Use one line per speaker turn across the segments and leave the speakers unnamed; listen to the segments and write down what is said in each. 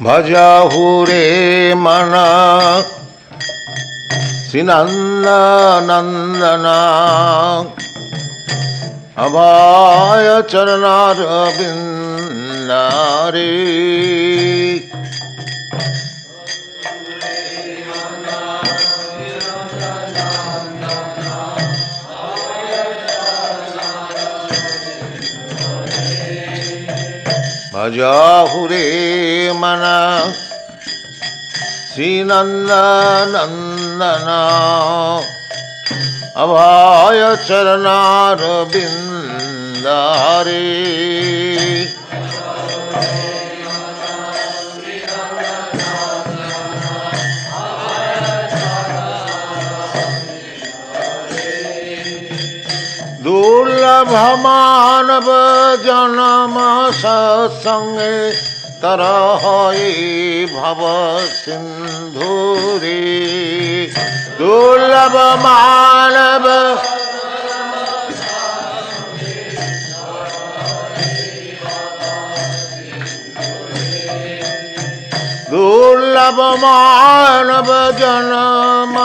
भजहुरे मन श्रीनंदनंदना अभय चरणारविंदारे भजहुरे मन श्रीनंदनंदना अभय चरणारविंदारे दुर्लभ मानव जन्म सत्संगे तरह भव सिंधुरे दुर्लभ मानव दुर्लभ मानव जन्म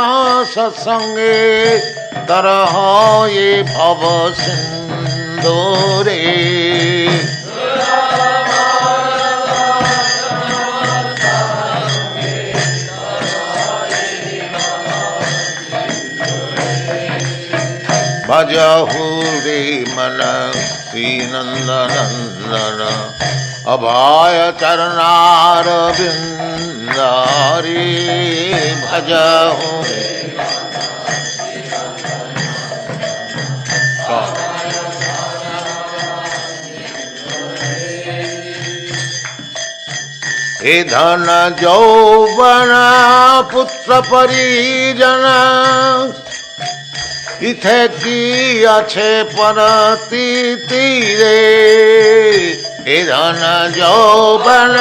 सत्संगे तरह भव सिंधुरे भजहुरे मन श्रीनंदनंदन अभय चरणारविंदारे भजहुरे हे धन यौवन पुत्र परिजन इथे की अच्छे परती तीरे हे धन यौवन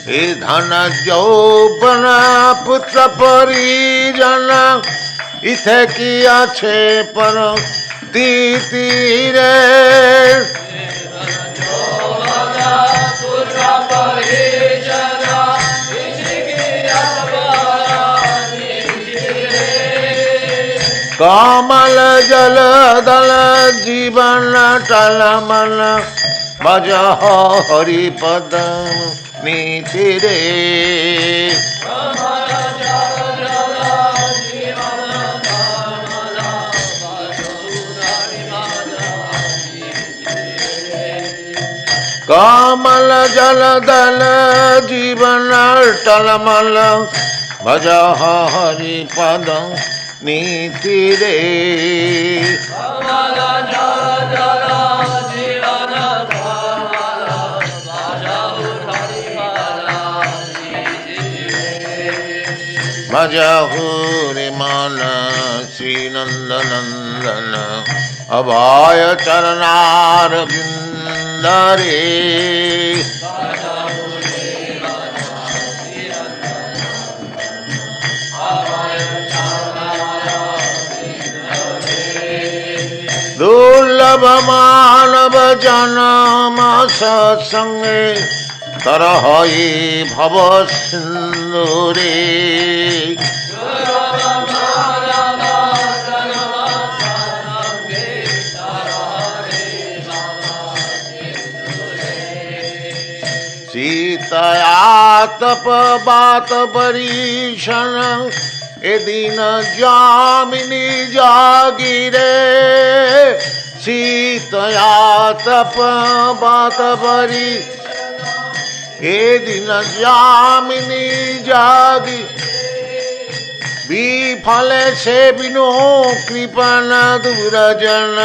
हे धन यौवन पुत्र परिजन इथे की अच्छे परती तीरे कमल जल दल जीवन टलमल भज हरिपद नीति रे कमल जल दल जीवन टलमल भज हरिपद नीति रे भजहुरे मन श्रीनंदनंदन अभय चरणारविंदारे दुर्लभ मानव जन्म सत्संगे तरह भव सिंधुरे सीतया तप बात बरीशन ए दिन जामिनी जागिरे सीतया तप बात बरी ए दिन जामिनी जागी विफल से बिनो कृपण दुरजन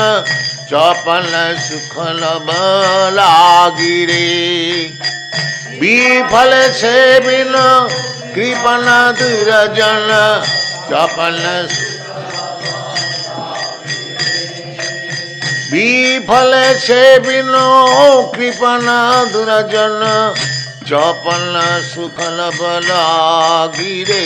चपल सुखल लागिरे विफल से बिनो कृपण दुरजन चपल विफल से बिनो कृपण दुरजन चपल सुखल बलागिरे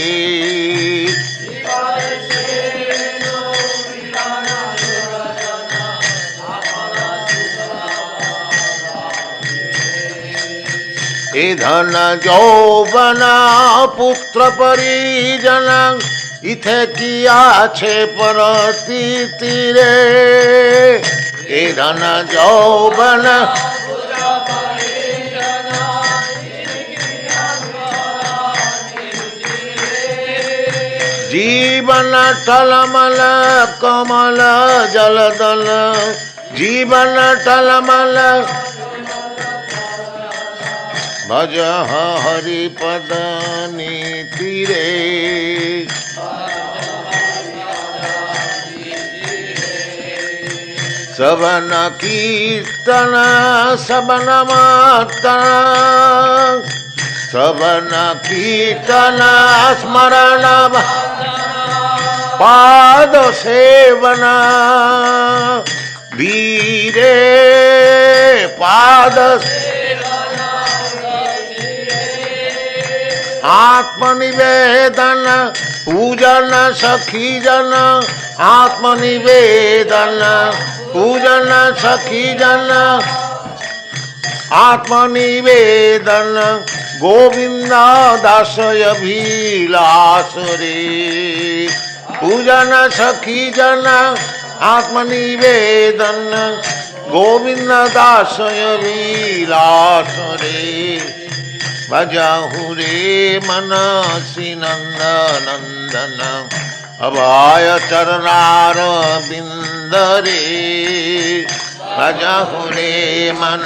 ए धन যৌবন পুত্র পরিজন ইথে কি আছে পরতি তীরে এ ধন যৌবন जीवन टलमल कमल जलदल जीवन टलमल भज हरिपद नीति रे सबन कीर्तन सबन मातन सबन कीर्तन स्मरण पाद सेवन धीरे पाद आत्मनिवेदन पूजन सखी जन आत्मनिवेदन पूजन सखी जन आत्मनिवेदन गोविंद दासय अभिलाष रे पूजन सखी जन आत्मनिवेदन गोविंद दासय अभिलाष रे भजाहु रे मनसि नंद नंदन अभय चरणार बिंद रे भजाहु रे मन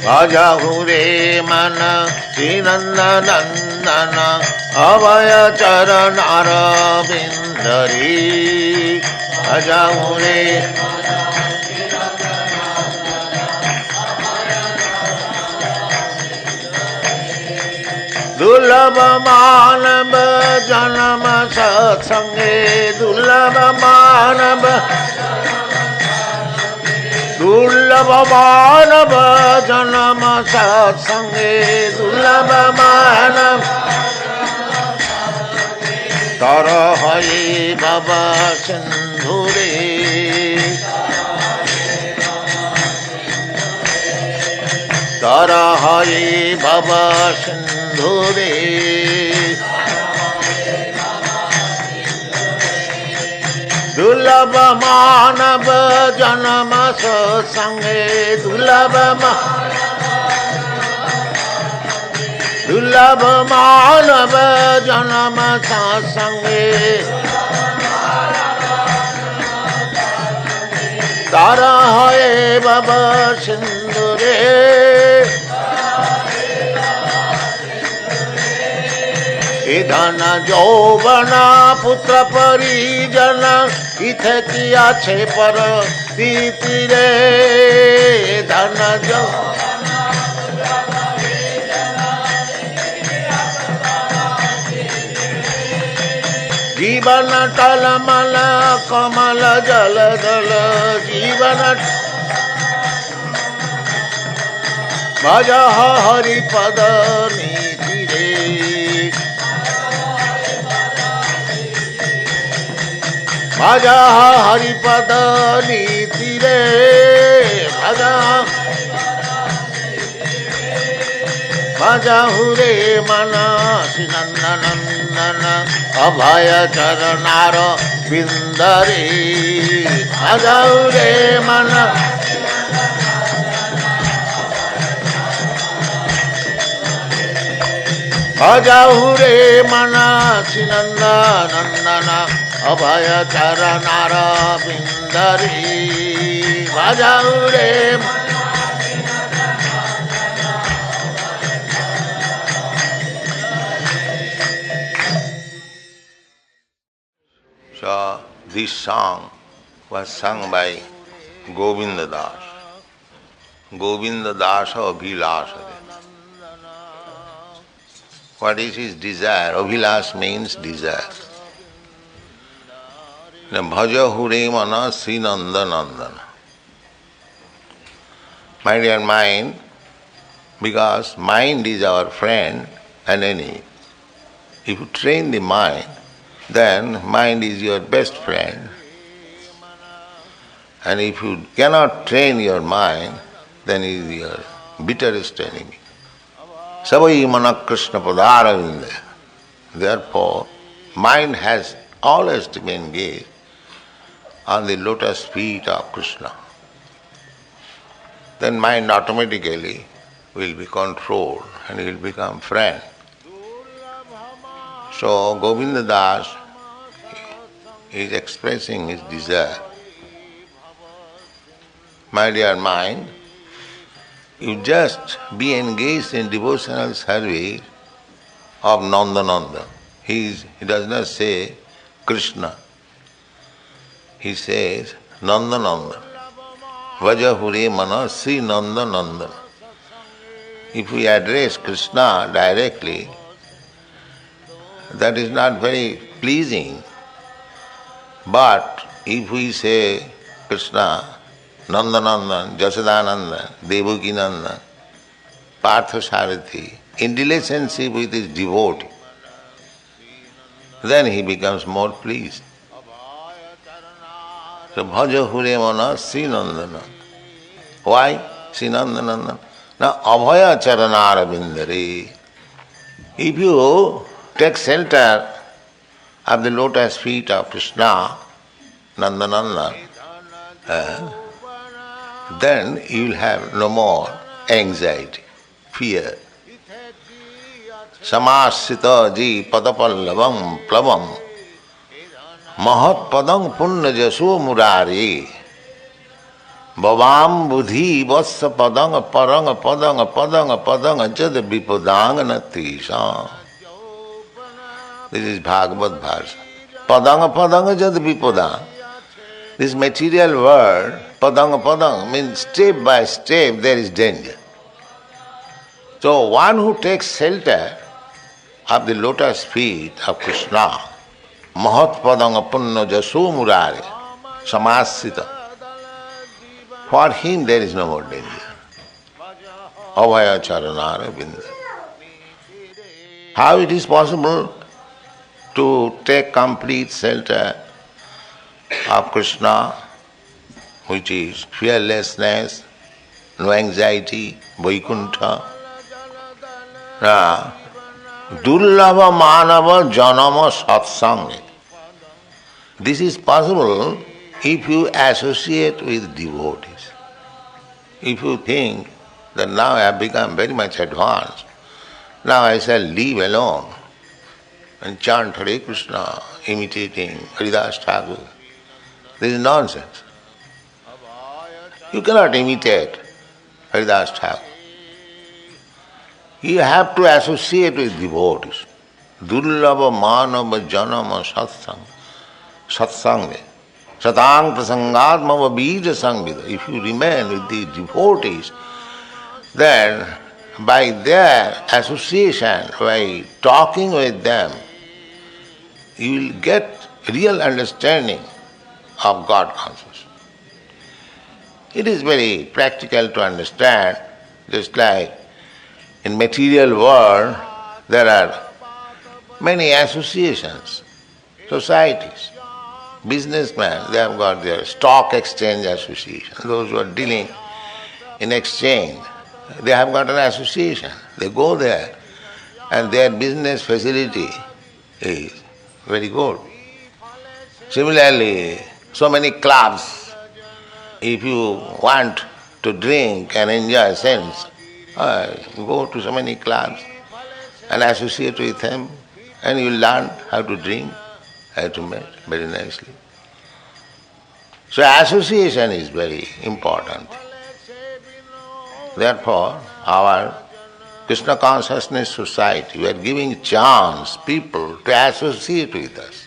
भजाहु रे मन श्रीनंद नंदन अभय चरणार बिंद रे भजाहु रे दुर्लभ मानव जन्म सत्संगे दुर्लभ मानव दुर्लभ मानव जन्म सत्संगे दुर्लभ मानव तर हरि बाबा सिंधुरे तर हरि बाबा सिंधुरे दुर्लभ मानव जन्म सत्संगे दुर्लभ दुर्लभ मानव जन्म सत्संगे तारा है बाबा सिंधुरे धन যৌবন पुत्र परिजन इथे किया छे पर तीरे धन जीवन टलमल कमल जलदल जीवन भज हरिपद नीति रे भज हरिपद नीति रे भज भजहु रे मनसि नंदन नंदन अभय चरणार बिंद रे भजहु रे मन भजहु रे मनसि नंदन नंदन अभय चरणार बिंद रे भजहु रे So this song was sung by Govinda Das. Govinda Das Abhilasha. What is his desire? Abhilash means desire. Bhaja hure mana Sri Nanda Nandana. My dear mind, because mind is our friend and enemy. If you train the mind, then mind is your best friend. And if you cannot train your mind, then he is your bitterest enemy. Savai mana Krishna padaravinda. Therefore, mind has always to be engaged on the lotus feet of Krishna. Then mind automatically will be controlled and will become friend. So Govinda Das is expressing his desire. My dear mind, you just be engaged in devotional service of Nandananda. He does not say Krishna. He says Nandananda. Vajahure mana Sri Nandananda. If we address Krishna directly, that is not very pleasing. But if we say Krishna, Nandanandan, Jasodanandan, Devakinandan, Parthasarathi, in relationship with his devotee, then he becomes more pleased. So Bhaja Hure Mana Sri Nandana. Why Sri Nandanandan? Now Abhaya Charanara Bindare. If you take shelter of the lotus feet of Krishna, Nandanandan, then you will have no more anxiety, fear. Samasita ji padapallavam plavam mahat padang punna jaso murari bhavam buddhi vassa padang parang padang padang padang jad vipadang natisha. This is Bhagavad Bharsa. Padang padang jad vipadang. This material world, padang padang, means step by step there is danger. So one who takes shelter of the lotus feet of Krishna, mahat padang punna jaso murari, samasita, for him there is no more danger. Abhaya charanara binda. How it is possible to take complete shelter of Krishna, which is fearlessness, no anxiety, Vaikuntha. Durlava manava janama satsanga. This is possible if you associate with devotees. If you think that now I have become very much advanced, now I shall live alone and chant Hare Krishna, imitating Haridas Thakur. This is nonsense. You cannot imitate Haridas Thakur. You have to associate with devotees. Durlava manava janama satsang. Satsanga. Satang prasangatmava bija sangvida. If you remain with the devotees, then by their association, by talking with them, you will get real understanding of God consciousness. It is very practical to understand, just like in material world there are many associations, societies. Businessmen, they have got their stock exchange association. Those who are dealing in exchange, they have got an association. They go there and their business facility is very good. Similarly, so many clubs, if you want to drink and enjoy sense, go to so many clubs and associate with them, and you will learn how to drink, how to make very nicely. So association is very important. Therefore, our Krishna Consciousness Society, we are giving chance people to associate with us,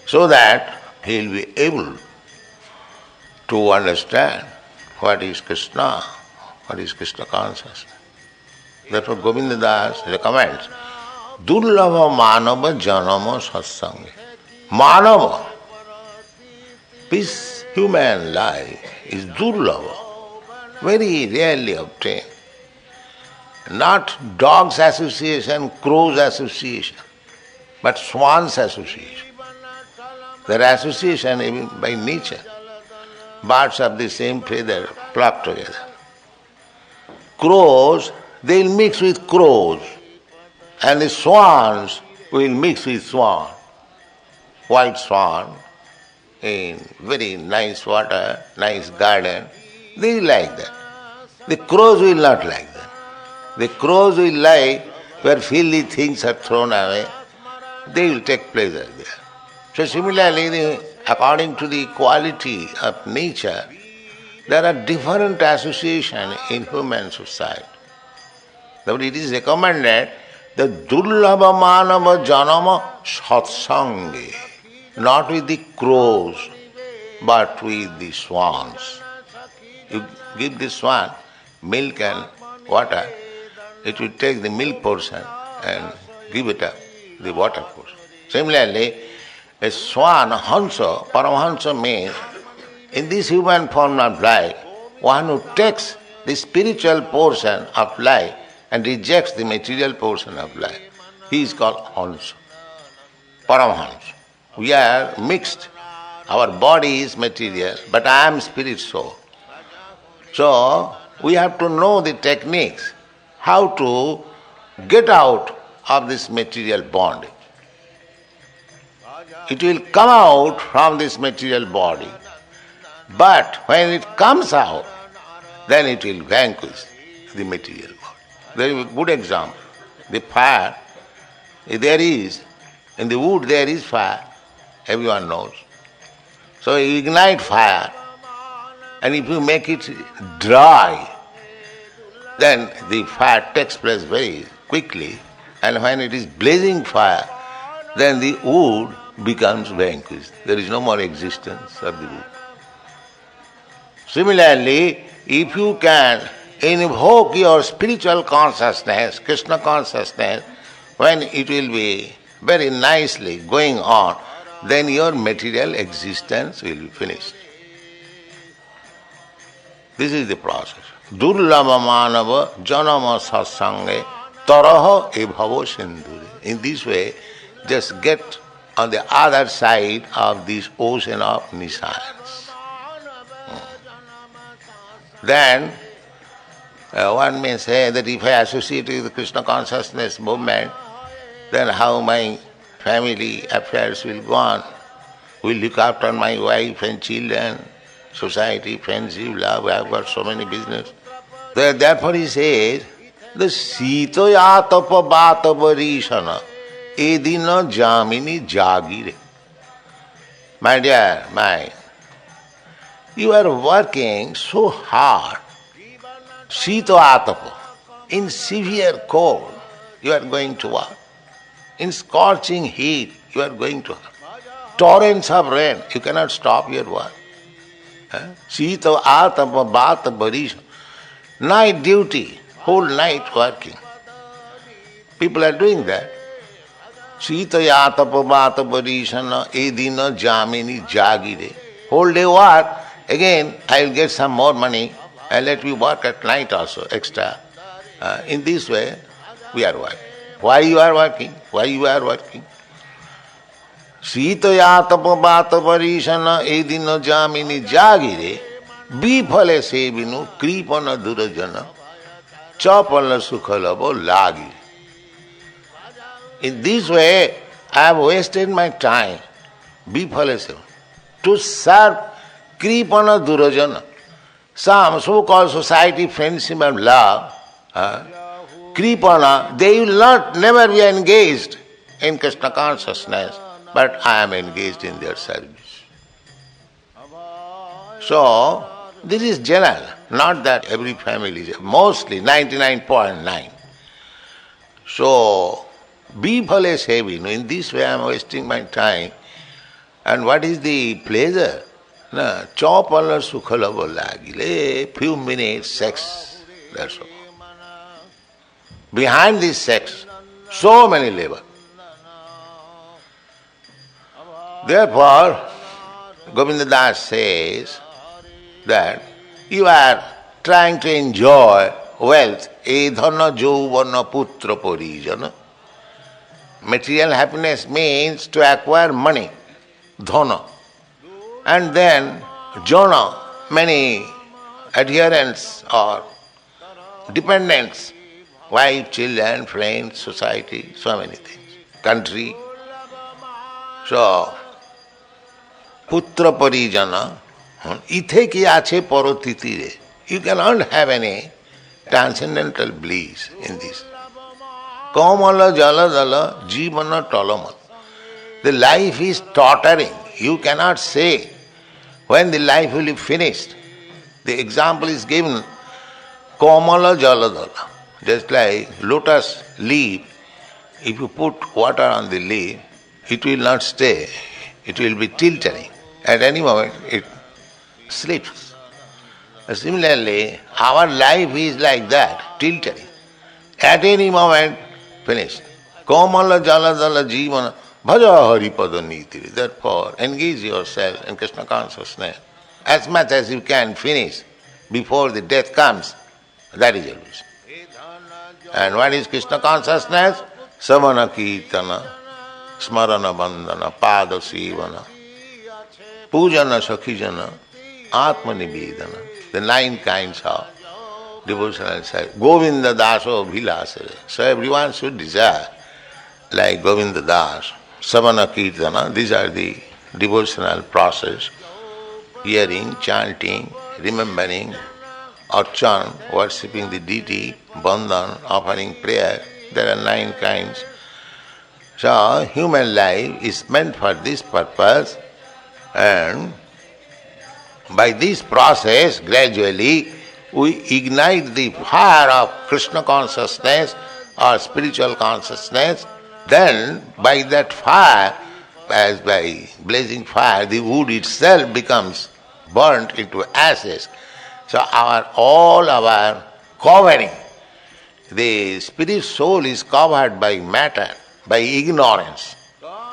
so that he will be able to understand what is Krishna, what is Krishna consciousness. Therefore Govinda Das recommends Durlava manava janama satsanga. Manava, this human life is durlava, very rarely obtained. Not dog's association, crow's association, but swan's association. Their association even by nature. birds of the same feather flock together. Crows, they will mix with crows, and the swans will mix with swan. White swan in very nice water, nice garden, they will like that. The crows will not like that. The crows will like where filthy things are thrown away. They will take pleasure there. So similarly, according to the quality of nature, there are different associations in human society. Therefore it is recommended that dullabha manava janama satsange, not with the crows, but with the swans. You give the swan milk and water, it will take the milk portion and give it up, the water portion. Similarly, a swan, Hansa, Paramahansa means, in this human form of life, one who takes the spiritual portion of life and rejects the material portion of life, he is called Hansa, Paramahansa. We are mixed. Our body is material, but I am spirit soul. So, we have to know the techniques, how to get out of this material bondage. It will come out from this material body, but when it comes out, then it will vanquish the material body. Very good example. The fire, there is, in the wood there is fire, everyone knows. So you ignite fire, and if you make it dry, then the fire takes place very quickly, and when it is blazing fire, then the wood becomes vanquished. There is no more existence of the wood. Similarly, if you can invoke your spiritual consciousness, Krishna consciousness, when it will be very nicely going on, then your material existence will be finished. This is the process. Durlabha manava janama satsange taraha ebhavo sindhure. In this way, just get on the other side of this ocean of nescience. Then, one may say that if I associate with the Krishna consciousness movement, then how my family affairs will go on. Will look after my wife and children, society, friendship, love, I have got so many business. Therefore he says, the sitoyatapa batavarishana edina jamini jagire. My dear mind, you are working so hard, sitoyatapa, in severe cold, you are going to work. In scorching heat, you are going to work. Torrents of rain, you cannot stop your work. Sita atapa bata barisha. Night duty, whole night working. People are doing that. Sita atapa bata barishana edina jamini jagire. Whole day work, again I will get some more money and let me work at night also, extra. In this way, we are working. Why you are working? Why you are working? Sitaya tapabata varishana edina jamini jagire bifale sevinu kripana durajana chapala sukhalabo lagi. In this way, I have wasted my time, bifale sevinu, to serve kripana durajana. Some so-called society, friendship and love, kripana, they will never be engaged in Krishna consciousness, but I am engaged in their service. So, this is general, not that every family is, mostly 99.9. So, be phale sevinu, in this way I am wasting my time. And what is the pleasure? Chopala sukhalavo lagile, few minutes sex, that's all. Behind this sex, so many labor. Therefore, Govinda Das says that you are trying to enjoy wealth, edhana jauvana putra parijana. Material happiness means to acquire money, dhana. And then jana, many adherents or dependents, wife, children, friends, society, so many things, country. So, putra parijana, ithe ki ache parotitire. You cannot have any transcendental bliss in this. Kamala jaladala jivana talamat. The life is tottering. You cannot say when the life will be finished. The example is given, Kamala jaladala. Just like lotus leaf, if you put water on the leaf, it will not stay. It will be tilting. At any moment, it slips. Similarly, our life is like that, tilting. At any moment, finished. Kamala jaladala jivana bhaja haripada nitiri. Therefore, engage yourself in Krishna consciousness as much as you can finish before the death comes. That is illusion. And what is Krishna consciousness? Savana kirtana, smarana bandhana, pada sivana, pujana sakhijana, atma nivedana. The 9 kinds of devotional service. Govinda daso bhilasare. So everyone should desire like Govinda Das, Savana Kirtana. These are the devotional process. Hearing, chanting, remembering, archan, worshipping the deity, bandhan, offering prayer. There are 9 kinds. So human life is meant for this purpose, and by this process, gradually, we ignite the fire of Krishna consciousness or spiritual consciousness. Then, by that fire, as by blazing fire, the wood itself becomes burnt into ashes. So all our covering, the spirit soul is covered by matter, by ignorance.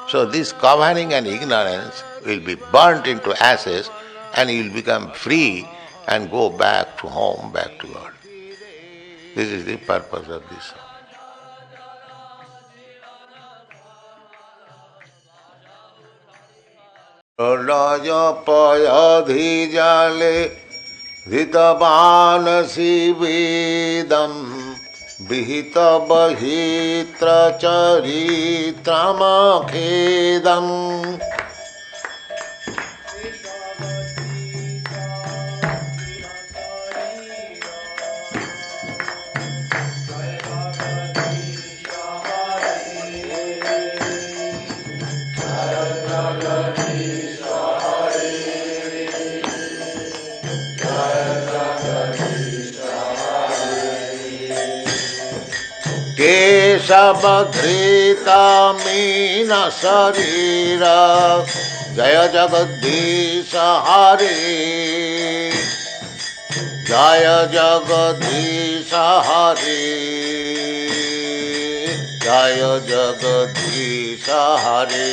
So this covering and ignorance will be burnt into ashes, and you will become free and go back to home, back to God. This is the purpose of this. Raja payadhi jale dhitavanasi vedam vihita bahitra charitramakhedam. Keshavadhrita meena sarira Jaya Jagadisha Hare Jaya Jagadisha Hare Jaya Jagadisha Hare.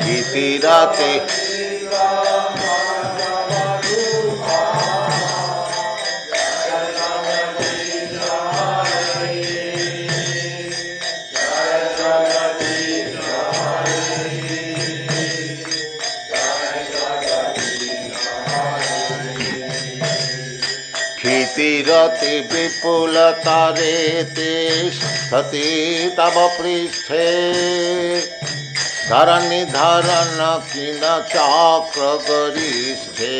Kitirate Khitirati vipulatare te sthati tava pristhe Dharani dharana kina chakra garisthe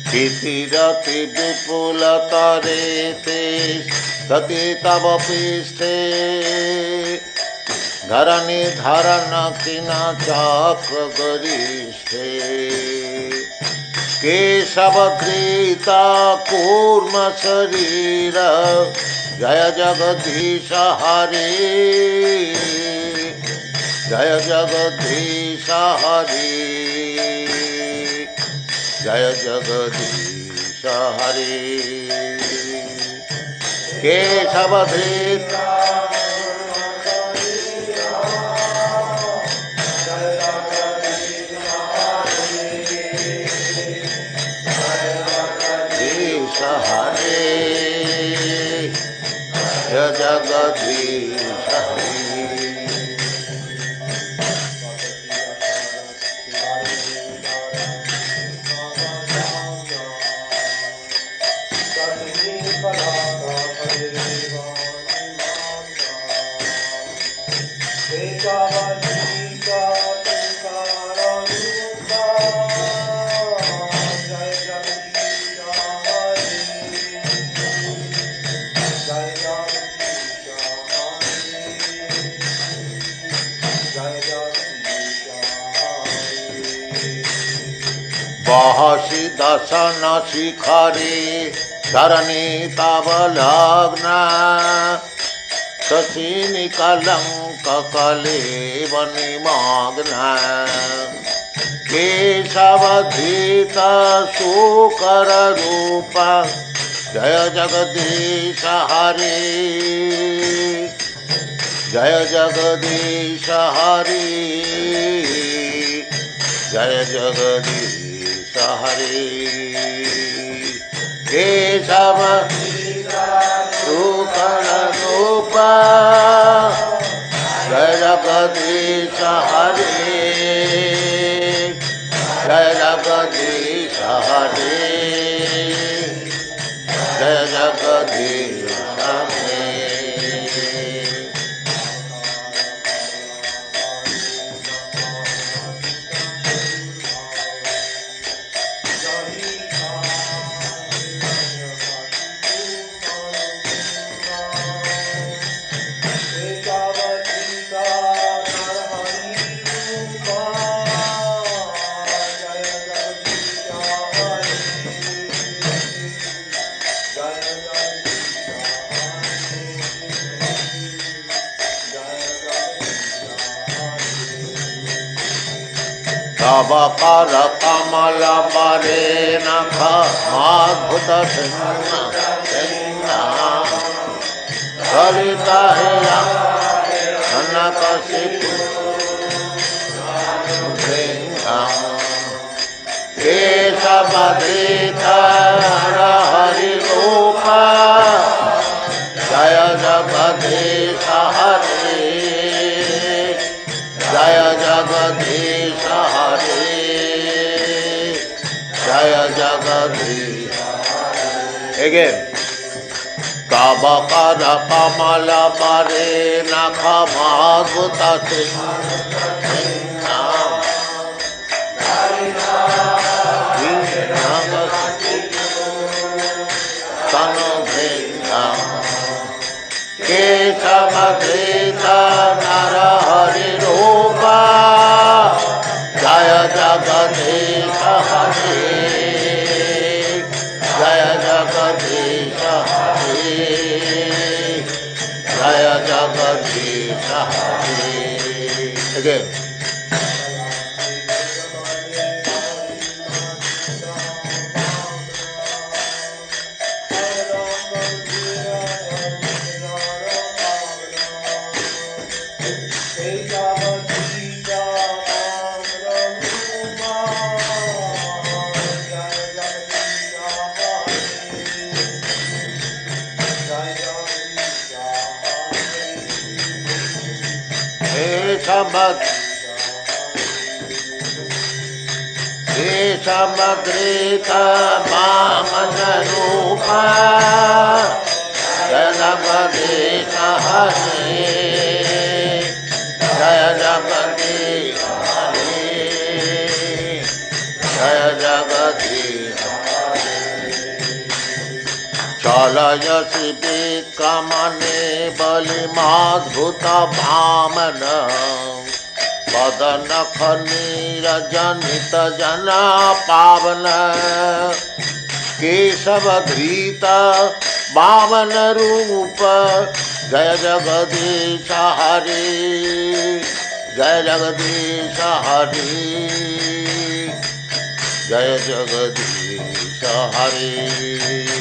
क्षितिरति विपुलतरे ते सति तव पृष्ठे धरणी धरण किन चक्र गरिष्ठे केशवधृत कूर्म शरीर जय जगदीश हरे जय जगदीश हरे जय जगदीश हरे केशवधृत हरे जगदीश हरे बहसि दशन शिखरे धरणी तव लग्न शशिनि कलंक कलेव निमग्न केशवधृत शूकर रूप जय जगदीश हरे जय जगदीश हरे जय जगदीश हरे केशव शूकर रूप जय जगदीश हरे जय जगदीश हरे जय जगदीश हरे तव कर कमल बरे नख अद्भुत ललित कनक केशवधृत हरि रूप जय जगदीश हरे जय जगदीश हरे जय जगदीश again तव कर कमल बरे नख अद्भुत केशवधृत नर हरि रूप जय जगदीश हरे जय जगदीश हरे जय जगदीश हरे again केशवधृत वामन रूप जय जगदीश हरे जय जगदीश हरे जय जगदीश बलयसि विक्रमणे बलिमाद्भुत भामन बदनख नीरजनित जना पावन केशवधृत वामन रूप जय जगदीश हरे जय जगदीश हरे जय जगदीश हरे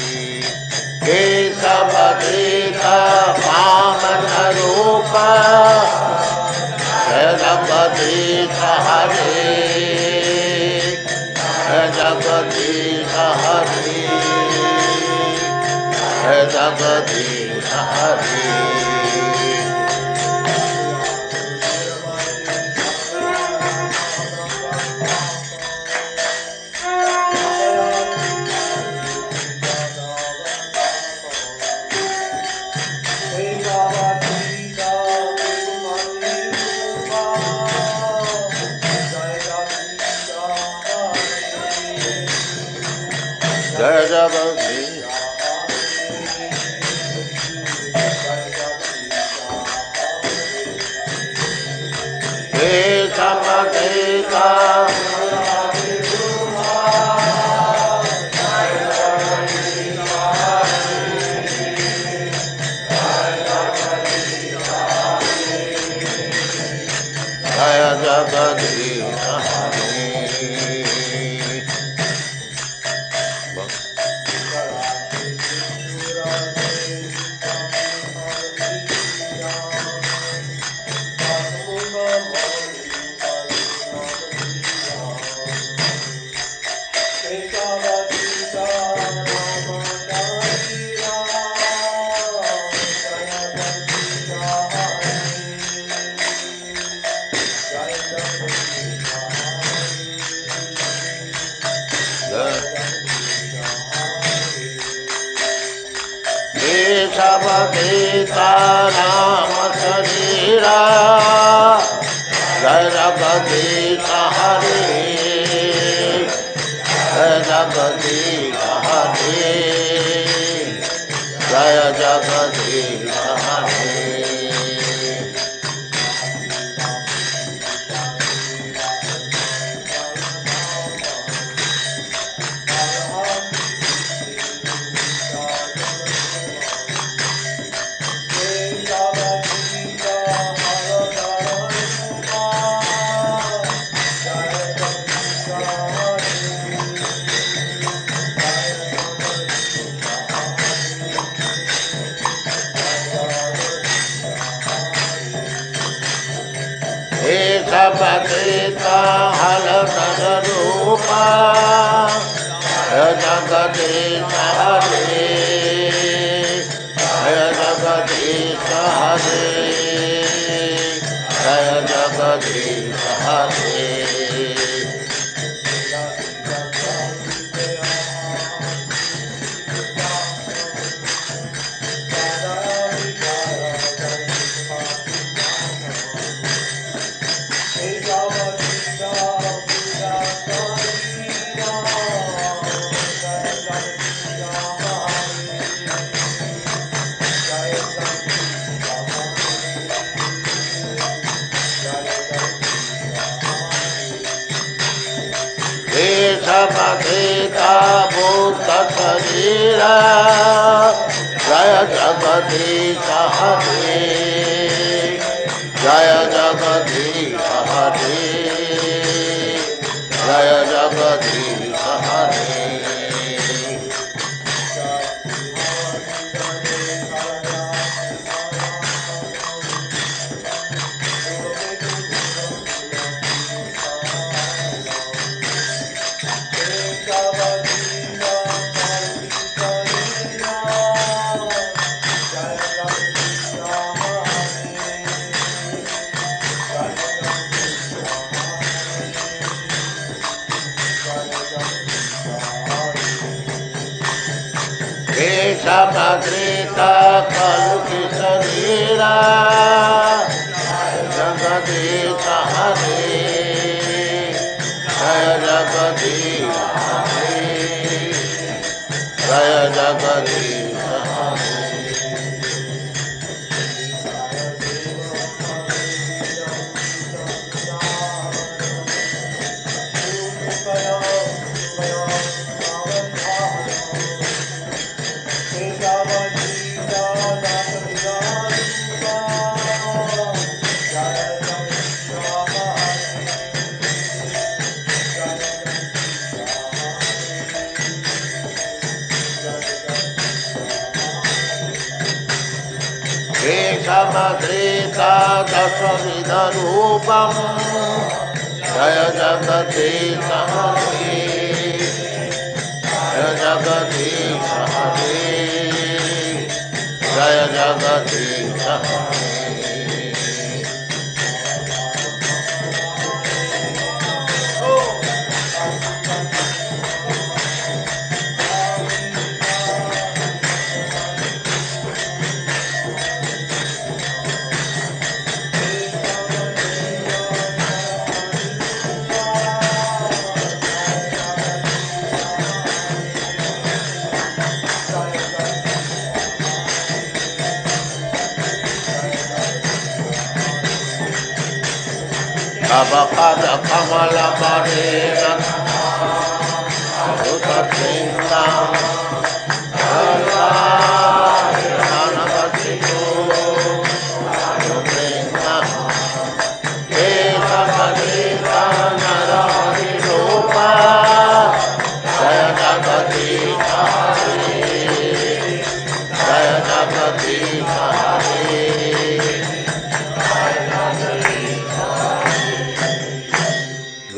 केशवधृत वामन रूप जय जगदीश हरे जय जगदीश हरे जय जगदीश हरे जय जगदीश हे समदेता जय जगदीश हरे केशवधृता राम शरीरा जय जगदीश हरे जय जगदीश हरे जय जगदीश हरे केशवधृता हलधर रूपा जय जगदीश हरे जय जगदीश हरे जय जगदीश हरे केशवधृता बुद्ध शरीरा जय जगदीश हरे जय जगदीश हरे जय जगदीश हरे केशवधृता कलुषि शरीरा जगदीश हरे जय जगदीश हरे जय जगदीश केशवधृता दशविधरूपं जय जगदीश हरे जय जगदीश हरे जय जगदीश हरे Abakad Kamala Marina Utakindam Nanavatiku Nukindam Kesamadita Narahari Rupa Jaya Jagadita Hari Jaya Jagadita Hari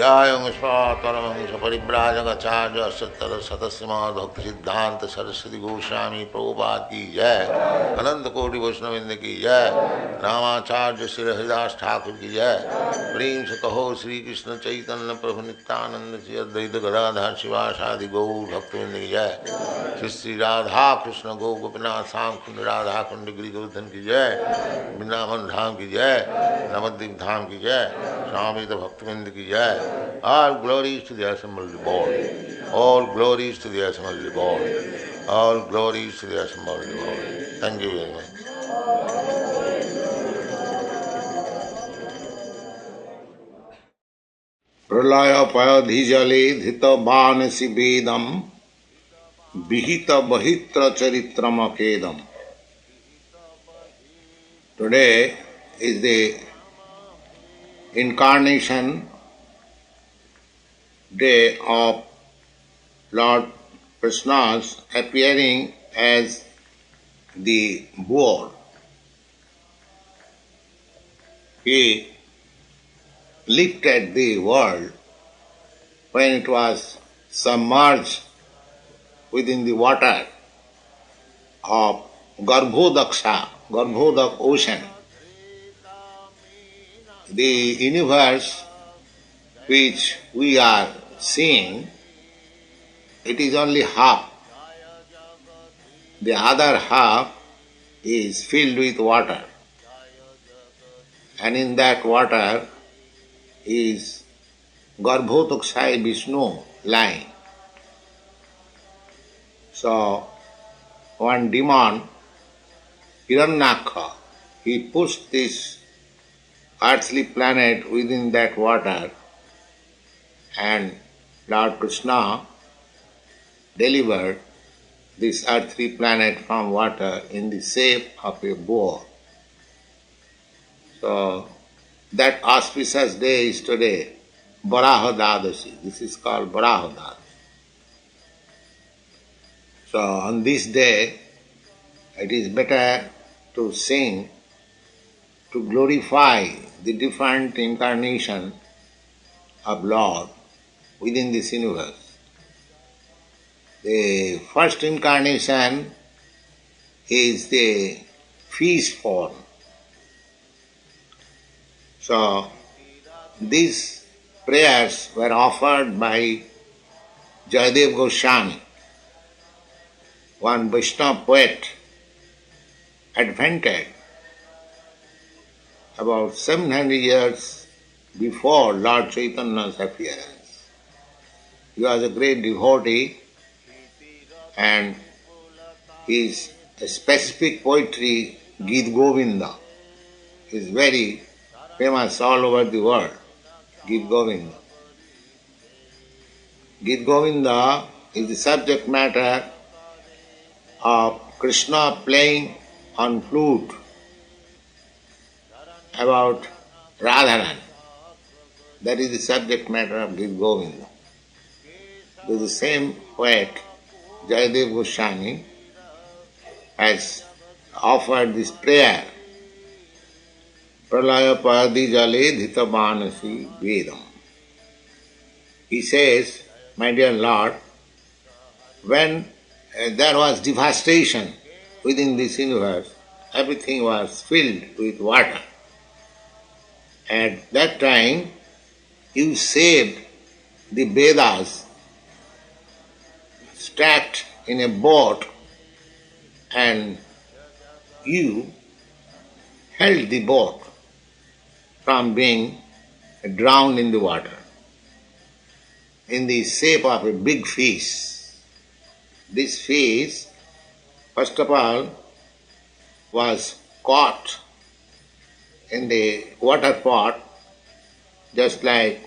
Jayam Swataram Saparibrajagacharya Sattara Satasima Bhakti Siddhanta Saraswati Goswami Prabhupada ki jai Ananta Koti Vaishnavinda ki jai Ramacharya Sri Haridas Thakur ki jai Prem se kaho Sri Krishna Chaitanya Prabhu Nityananda Sri Advaita Gadadhar Shivasadi Gaur Bhaktivinda ki jai Sri Sri Radha Krishna Gaur Gopinath Samkhund Radha Kund Giri Govardhan ki jai Vrindavan Dham ki jai Navadvip Dham ki jai Swami Bhaktivinda ki jai All glories to the assembled Lord. All glories to the assembled Lord. All glories to the assembled Lord. Thank you very much. Pralaya payadhijale dhita banasi vedam vihita bahitra charitram akedam. Today is the incarnation day of Lord Krishna's appearing as the boar. He lifted the world when it was submerged within the water of Garbhodaksha, Garbhodak ocean. The universe which we are seeing, it is only half. The other half is filled with water. And in that water is Garbhodaksha Vishnu lying. So, one demon, Hiranyaka, he pushed this earthly planet within that water, and Lord Krishna delivered this earthly planet from water in the shape of a boar. So, that auspicious day is today, Varaha Dadashi. This is called Varaha Dadashi. So, on this day, it is better to sing, to glorify the different incarnation of Lord within this universe. The first incarnation is the fish form. So, these prayers were offered by Jayadev Goswami, one Vaishnava poet, advented about 700 years before Lord Chaitanya's appearance. He was a great devotee, and his specific poetry, Gita Govinda, is very famous all over the world. Gita Govinda. Gita Govinda is the subject matter of Krishna playing on flute about Radharani. That is the subject matter of Gita Govinda. To the same poet, Jayadev Goswami, has offered this prayer pralaya padi jale dhitavanasi vedam. He says, my dear Lord, when there was devastation within this universe, everything was filled with water. At that time, you saved the Vedas stacked in a boat, and you held the boat from being drowned in the water in the shape of a big fish. This fish, first of all, was caught in the water pot just like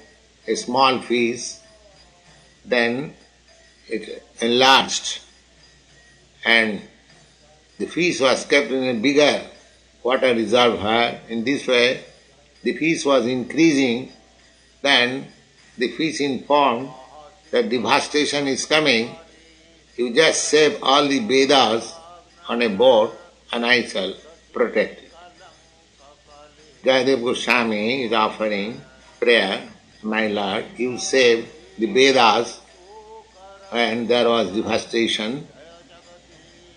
a small fish, then it enlarged and the fish was kept in a bigger water reservoir. In this way, the fish was increasing. Then the fish informed that devastation is coming. You just save all the Vedas on a boat and I shall protect it. Jayadev Goswami is offering prayer, my Lord, you save the Vedas when there was devastation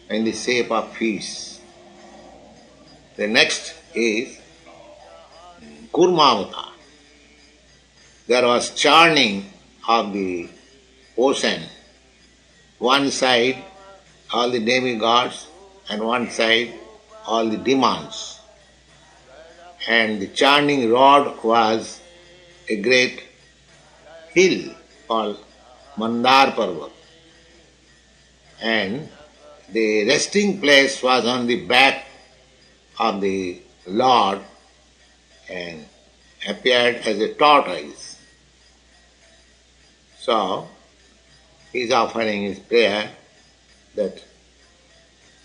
in the shape of fish. The next is Kurmavata. There was churning of the ocean. One side all the demigods and one side all the demons. And the churning rod was a great hill called Mandar Parvat. And the resting place was on the back of the Lord and appeared as a tortoise. So, he is offering his prayer that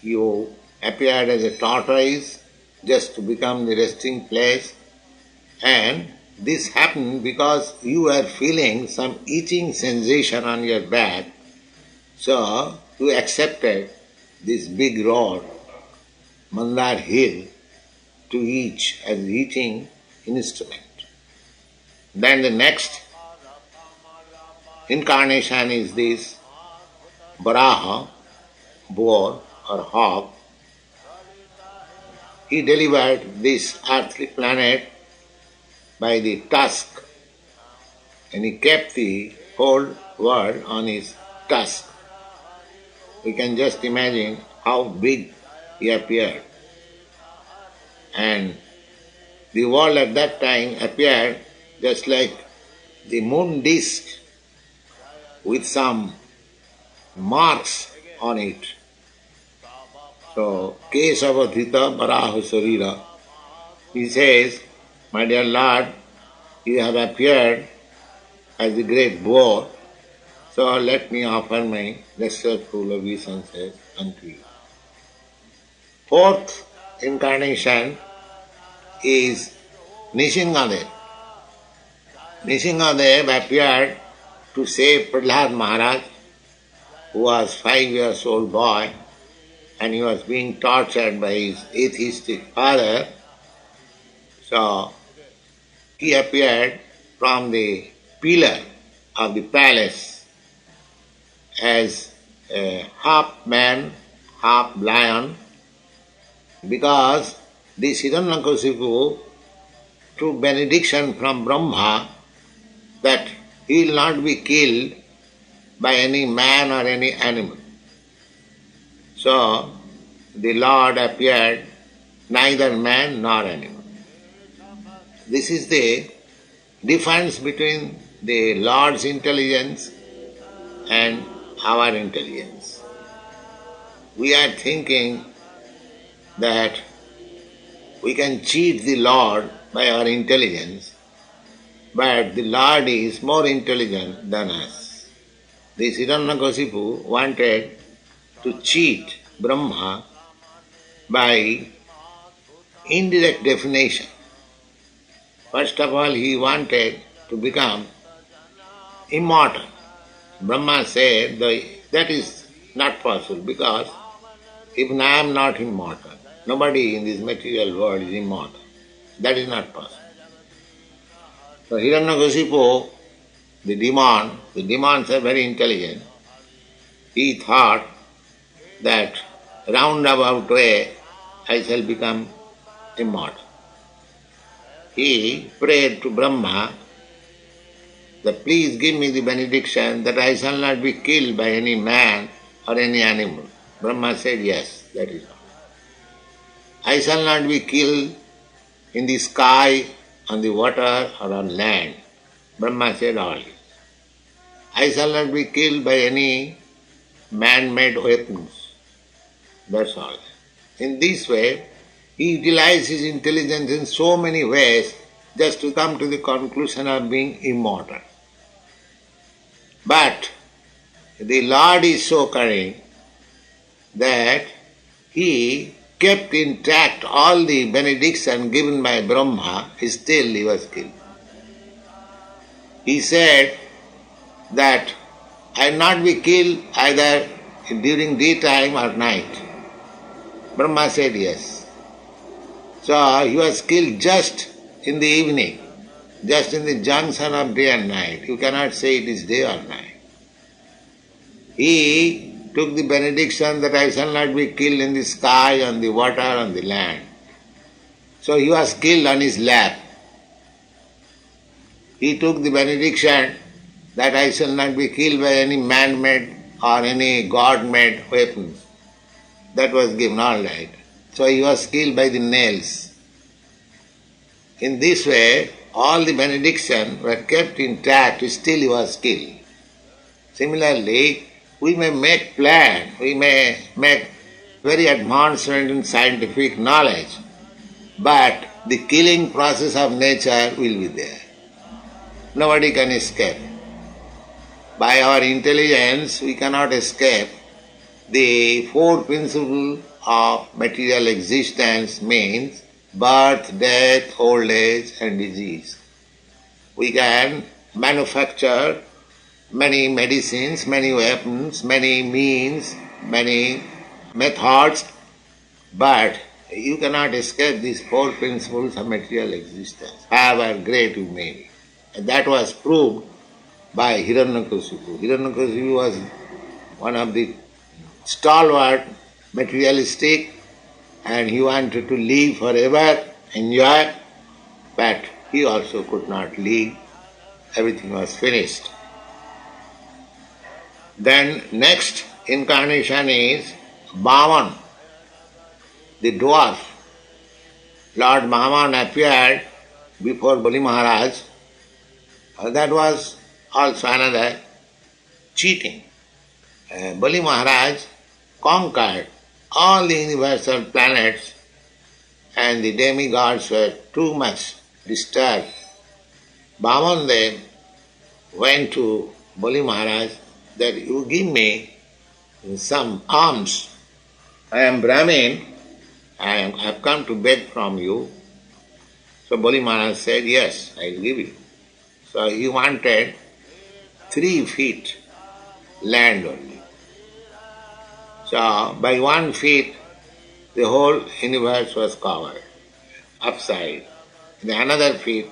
you appeared as a tortoise just to become the resting place, and this happened because you were feeling some itching sensation on your back, so you accepted this big rod, Mandar hill, to eat as eating instrument. Then the next incarnation is this Varaha, boar or hawk. He delivered this earthly planet by the tusk, and he kept the whole world on his tusk. We can just imagine how big he appeared. And the world at that time appeared just like the moon disk with some marks on it. So, Kesavadhita Varaha Sarira. He says, my dear Lord, you have appeared as the great boar, so let me offer my respectful obeisances unto you. Fourth incarnation is Nishingadev. Nishingadev appeared to save Prahlad Maharaj, who was 5 years old boy, and he was being tortured by his atheistic father. So he appeared from the pillar of the palace as a half man, half lion, because this Hiranyakashipu took benediction from Brahma that he will not be killed by any man or any animal. So the Lord appeared neither man nor animal. This is the difference between the Lord's intelligence and our intelligence. We are thinking that we can cheat the Lord by our intelligence, but the Lord is more intelligent than us. This Hiranyakashipu wanted to cheat Brahma by indirect definition. First of all, he wanted to become immortal. Brahma said that is not possible, because if I am not immortal, nobody in this material world is immortal. That is not possible. So Hiranyakasipu, the demons are very intelligent. He thought that roundabout way I shall become immortal. He prayed to Brahma that please give me the benediction that I shall not be killed by any man or any animal. Brahma said, yes, that is all. I shall not be killed in the sky, on the water or on land. Brahma said all this. I shall not be killed by any man-made weapons. That's all. In this way, he utilized his intelligence in so many ways just to come to the conclusion of being immortal. But the Lord is so cunning that he kept intact all the benediction given by Brahma, still he was killed. He said that I will not be killed either during daytime or night. Brahma said yes. So he was killed just in the evening, just in the junction of day and night. You cannot say it is day or night. He took the benediction that I shall not be killed in the sky, on the water, on the land. So he was killed on his lap. He took the benediction that I shall not be killed by any man-made or any god-made weapons. That was given, all right. So he was killed by the nails. In this way, all the benediction were kept intact, still he was killed. Similarly, we may make plan, we may make very advancement in scientific knowledge, but the killing process of nature will be there. Nobody can escape. By our intelligence, we cannot escape the four principles of material existence, means birth, death, old age and disease. We can manufacture many medicines, many weapons, many means, many methods, but you cannot escape these four principles of material existence, however great you may be. And that was proved by Hiranyakasipu. Hiranyakasipu was one of the stalwart materialistic, and he wanted to live forever, enjoy, but he also could not live. Everything was finished. Then next incarnation is Vaman, the dwarf. Lord Vaman appeared before Bali Maharaj. That was also another cheating. Bali Maharaj conquered all the universal planets, and the demigods were too much disturbed. Vaman went to Bali Maharaj that you give me some alms. I am Brahmin, I have come to beg from you. So Bali Maharaj said, yes, I will give you. So he wanted 3 feet land only. So by 1 feet, the whole universe was covered, upside. In another feet,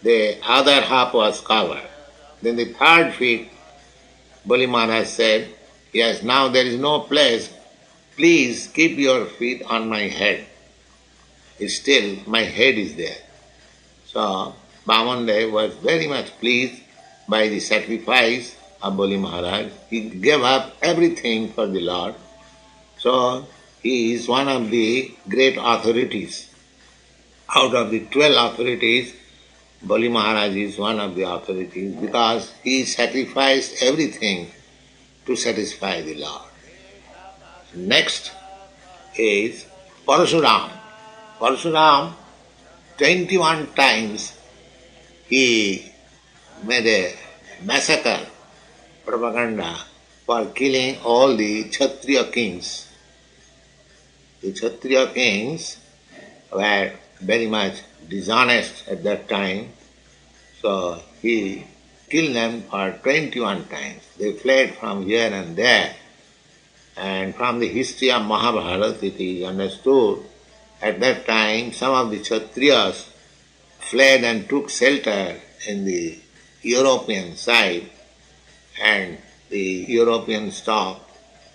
the other half was covered. Then the 3rd feet, Bali Maharaj said, yes, now there is no place. Please keep your feet on my head. Still, my head is there. So Vaman was very much pleased by the sacrifice of Bali Maharaj. He gave up everything for the Lord. So he is one of the great authorities. Out of the 12 authorities, Bali Maharaj is one of the authorities because he sacrificed everything to satisfy the Lord. Next is Parasuram. Parasuram, 21 times he made a massacre, propaganda, for killing all the Kshatriya kings. The Kshatriya kings were very much dishonest at that time, so he killed them for 21 times. They fled from here and there, and from the history of Mahabharata it is understood At that time, some of the Kshatriyas fled and took shelter in the European side, and the European stock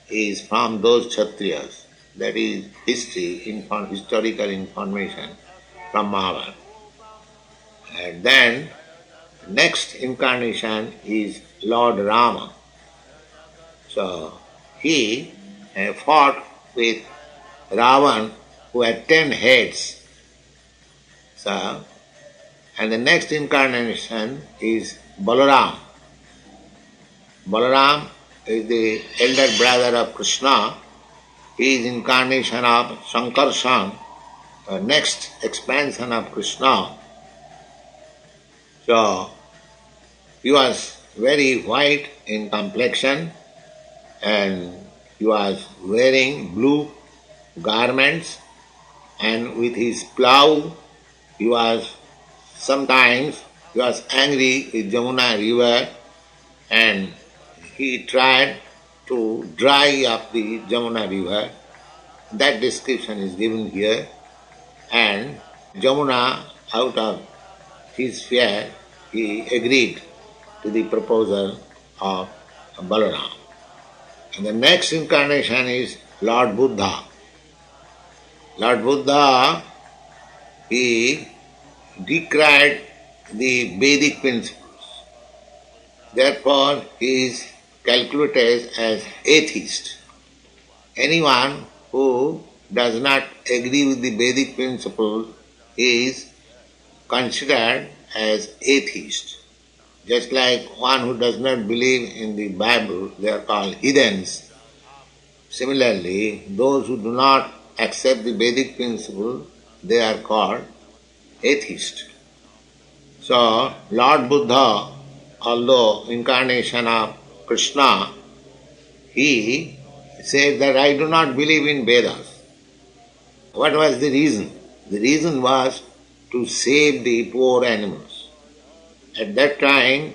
is from those Kshatriyas. That is historical information from Mahabharata. And then, next incarnation is Lord Rama. So, he fought with Ravan, who had 10 heads. So, and the next incarnation is Balaram. Balaram is the elder brother of Krishna. He is incarnation of Sankarshan, the next expansion of Krishna. So, he was very white in complexion and he was wearing blue garments, and with his plough sometimes he was angry with Jamuna river, and he tried to dry up the Jamuna river. That description is given here. And Jamuna, out of his fear, he agreed to the proposal of Balaram. And the next incarnation is Lord Buddha. Lord Buddha, he decried the Vedic principles. Therefore, he is calculated as atheist. Anyone who does not agree with the Vedic principles is considered as atheist. Just like one who does not believe in the Bible, they are called heathens. Similarly, those who do not accept the Vedic principle, they are called atheists. So, Lord Buddha, although incarnation of Krishna, he said that I do not believe in Vedas. What was the reason? The reason was to save the poor animals. At that time,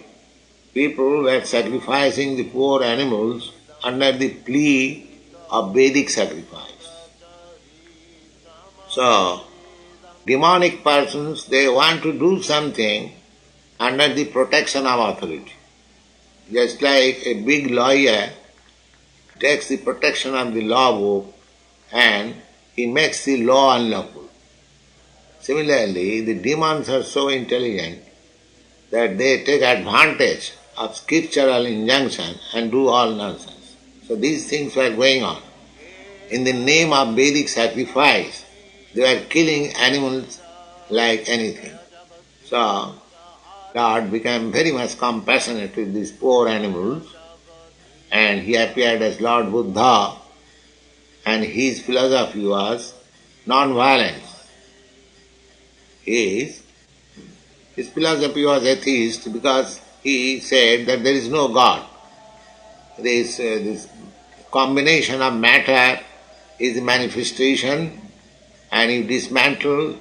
people were sacrificing the poor animals under the plea of Vedic sacrifice. So, demonic persons, they want to do something under the protection of authority. Just like a big lawyer takes the protection of the law book and he makes the law unlawful. Similarly, the demons are so intelligent that they take advantage of scriptural injunction and do all nonsense. So these things were going on. In the name of Vedic sacrifice, they were killing animals like anything. So Lord became very much compassionate with these poor animals, and he appeared as Lord Buddha, and his philosophy was non-violence. His philosophy was atheist because he said that there is no God. This combination of matter is a manifestation, and you dismantle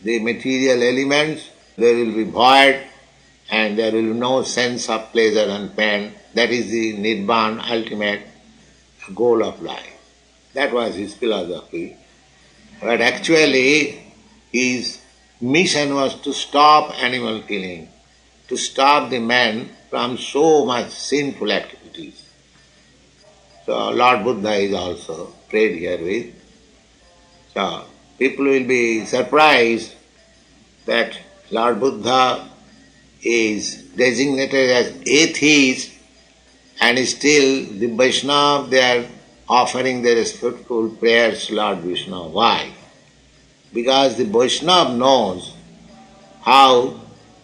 the material elements, there will be void, and there will be no sense of pleasure and pain. That is the Nibbana, ultimate goal of life. That was his philosophy. But actually, his mission was to stop animal killing, to stop the man from so much sinful activities. So Lord Buddha is also prayed here with. So people will be surprised that Lord Buddha is designated as atheist, and still the Vaishnava, they are offering their respectful prayers to Lord Vishnu. Why? Because the Vaishnava knows how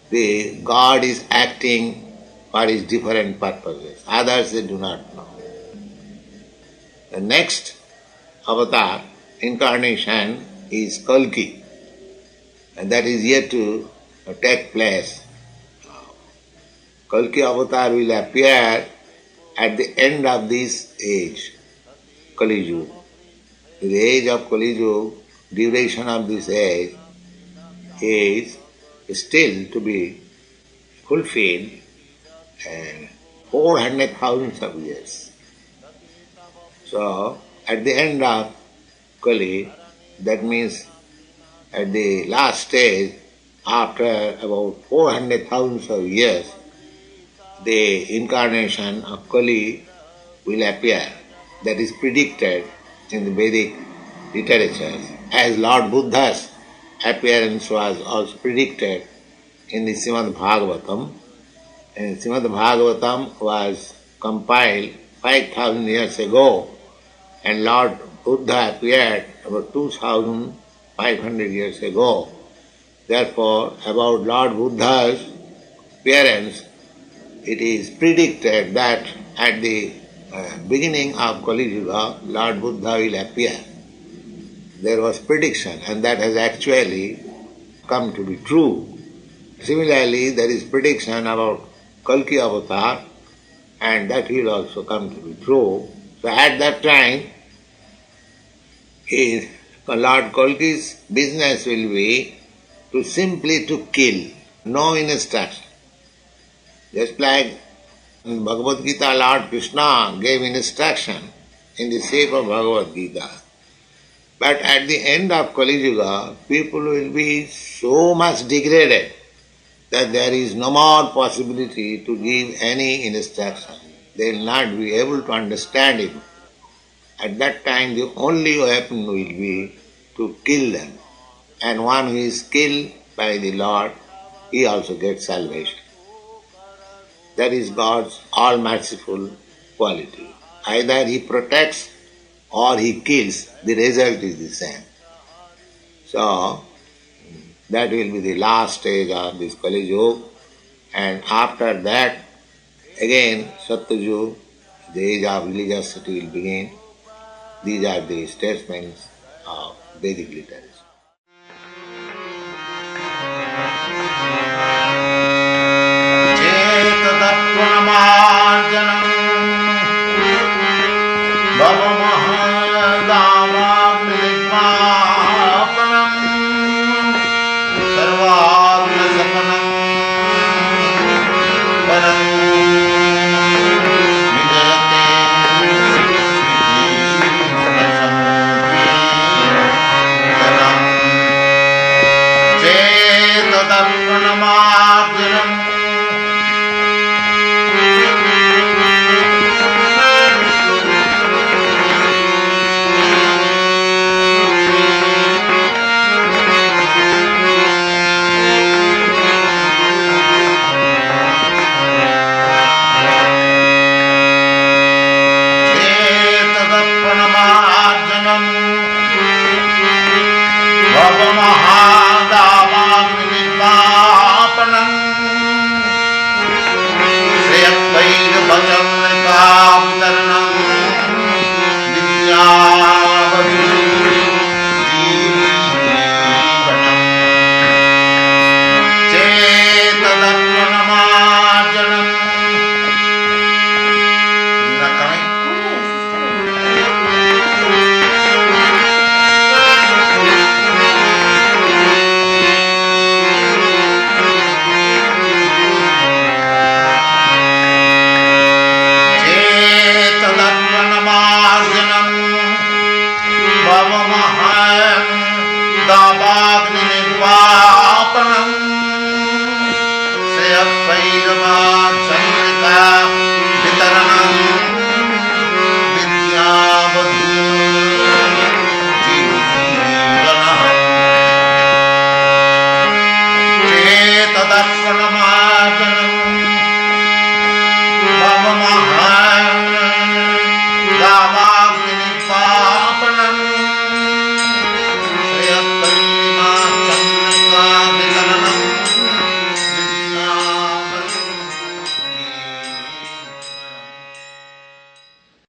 the God is acting for his different purposes. Others they do not know. The next avatar, incarnation, is Kalki, and that is yet to take place. Kalki avatar will appear at the end of this age, Kali Yuga. The age of Kali Yuga, duration of this age is still to be fulfilled 400,000 of years. So, at the end of Kali, that means at the last stage, after about 400,000 of years, the incarnation of Kali will appear. That is predicted in the Vedic literature, as Lord Buddha's appearance was also predicted in the Srimad Bhagavatam. And Srimad Bhagavatam was compiled 5,000 years ago, and Lord Buddha appeared about 2,500 years ago. Therefore, about Lord Buddha's appearance, it is predicted that at the beginning of Kali Yuga, Lord Buddha will appear. There was prediction, and that has actually come to be true. Similarly, there is prediction about Kalki Avatar, and that will also come to be true. So at that time, Lord Kalki's business will be to simply to kill, no instruction. Just like in Bhagavad Gita, Lord Krishna gave instruction in the shape of Bhagavad Gita. But at the end of Kali Yuga, people will be so much degraded that there is no more possibility to give any instruction. They will not be able to understand it. At that time, the only weapon will be to kill them. And one who is killed by the Lord, he also gets salvation. That is God's all-merciful quality. Either he protects or he kills, the result is the same. So, that will be the last stage of this Kali Yuga. And after that, again, Satyayuga, the age of religiosity will begin. These are the statements of Vedic literature.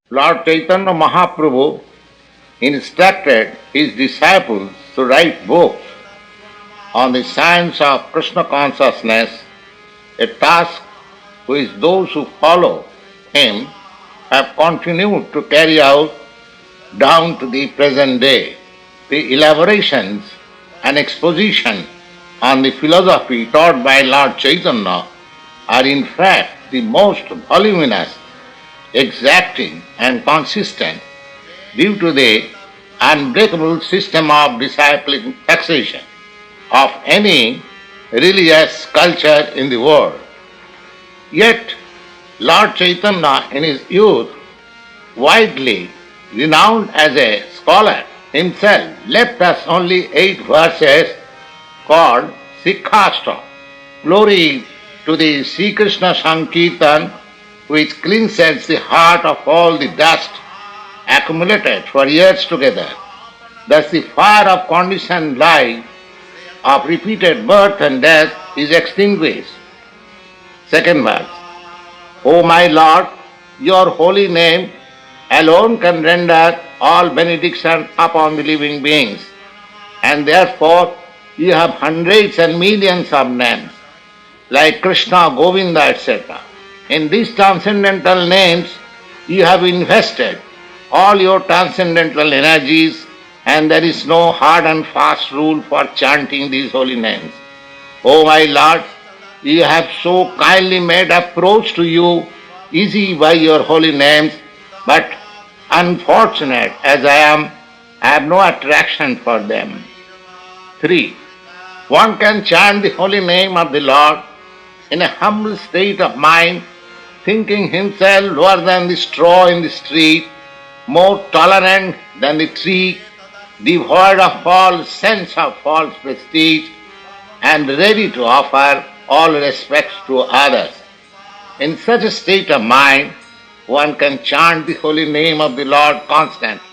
Lord Chaitanya Mahaprabhu instructed his disciples to write books on the science of Krishna consciousness, a task which those who follow him have continued to carry out down to the present day. The elaborations and exposition on the philosophy taught by Lord Chaitanya are in fact the most voluminous, exacting and consistent due to the unbreakable system of disciplic succession. of any religious culture in the world. Yet, Lord Chaitanya in his youth, widely renowned as a scholar himself, left us only 8 verses called Sikhashta. Glory to the Sri Krishna Sankirtan, which cleanses the heart of all the dust accumulated for years together. Thus the fire of conditioned life, of repeated birth and death is extinguished. Second verse. O my Lord, your holy name alone can render all benediction upon the living beings, and therefore you have hundreds and millions of names, like Krishna, Govinda, etc. In these transcendental names, you have invested all your transcendental energies, and there is no hard and fast rule for chanting these holy names. O my Lord, you have so kindly made approach to you easy by your holy names, but unfortunate as I am, I have no attraction for them. 3. One can chant the holy name of the Lord in a humble state of mind, thinking himself lower than the straw in the street, more tolerant than the tree, devoid of all sense of false prestige, and ready to offer all respects to others. In such a state of mind, one can chant the holy name of the Lord constantly.